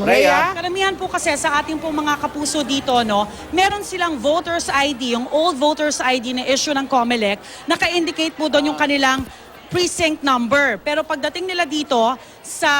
Rhea? Karamihan po kasi sa ating po mga kapuso dito, no, meron silang voters ID, yung old voters ID na issue ng COMELEC, naka-indicate po doon yung kanilang precinct number. Pero pagdating nila dito sa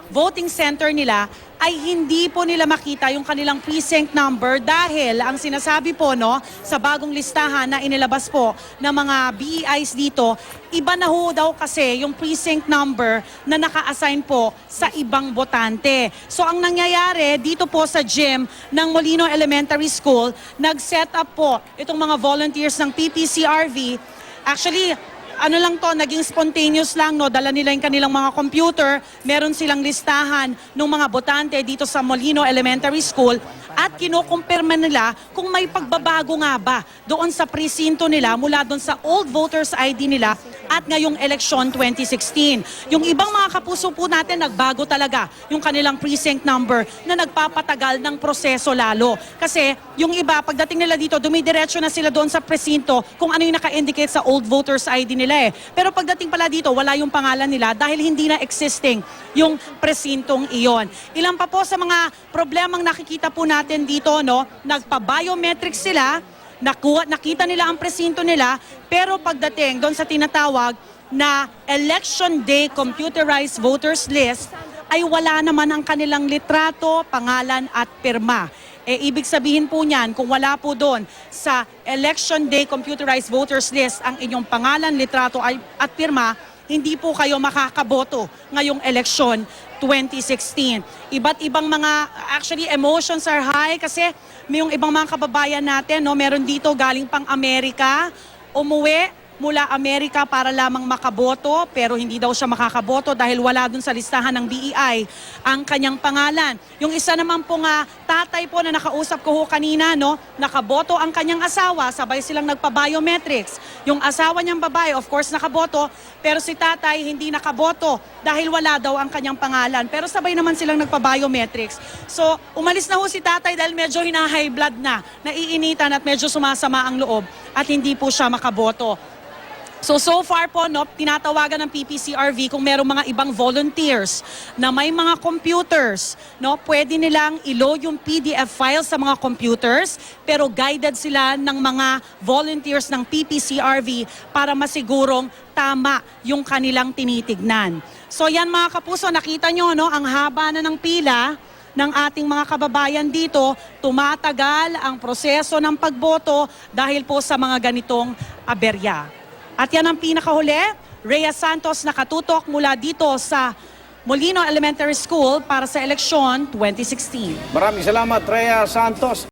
voting center nila, ay hindi po nila makita yung kanilang precinct number dahil ang sinasabi po, no, sa bagong listahan na inilabas po ng mga BEIs dito, iba na ho daw kasi yung precinct number na naka-assign po sa ibang botante. So ang nangyayari dito po sa gym ng Molino Elementary School, nag-set up po itong mga volunteers ng PPCRV. Actually, ano lang to, naging spontaneous lang, no? Dala nila yung kanilang mga computer, meron silang listahan ng mga botante dito sa Molino Elementary School at kinukumpirma nila kung may pagbabago nga ba doon sa presinto nila mula doon sa old voters ID nila at ngayong election 2016. Yung ibang mga kapuso po natin, nagbago talaga yung kanilang precinct number na nagpapatagal ng proseso lalo. Kasi yung iba, pagdating nila dito, dumidiretso na sila doon sa presinto kung ano yung naka-indicate sa old voters ID nila eh. Pero pagdating pala dito, wala yung pangalan nila dahil hindi na existing yung presintong iyon. Ilan pa po sa mga problemang nakikita po natin dito, no? Nagpa-biometrics sila, nakita nila ang presinto nila, pero pagdating doon sa tinatawag na Election Day Computerized Voters List, ay wala naman ang kanilang litrato, pangalan at pirma. Ibig sabihin po niyan, kung wala po doon sa Election Day Computerized Voters List ang inyong pangalan, litrato at pirma, hindi po kayo makakaboto ngayong eleksyon 2016. Iba't ibang mga, actually emotions are high kasi may yung ibang mga kababayan natin, no, meron dito galing pang Amerika, umuwi mula Amerika para lamang makaboto pero hindi daw siya makakaboto dahil wala dun sa listahan ng BEI ang kanyang pangalan. Yung isa naman po nga tatay po na nakausap ko ho kanina, no, nakaboto ang kanyang asawa, sabay silang nagpa-biometrics. Yung asawa niyang babae, of course, nakaboto, pero si tatay hindi nakaboto dahil wala daw ang kanyang pangalan. Pero sabay naman silang nagpa-biometrics. So, umalis na ho si tatay dahil medyo hina-high blood na, naiinitan at medyo sumasama ang loob at hindi po siya makaboto. So far po, no, tinatawagan ng PPCRV kung merong mga ibang volunteers na may mga computers, no, pwede nilang i-load yung PDF files sa mga computers pero guided sila ng mga volunteers ng PPCRV para masigurong tama yung kanilang tinitignan. So yan mga kapuso, nakita nyo, no, ang haba na ng pila ng ating mga kababayan dito, tumatagal ang proseso ng pagboto dahil po sa mga ganitong aberya. At yan ang pinakahuli, Rhea Santos nakatutok mula dito sa Molino Elementary School para sa eleksyon 2016. Maraming salamat, Rhea Santos.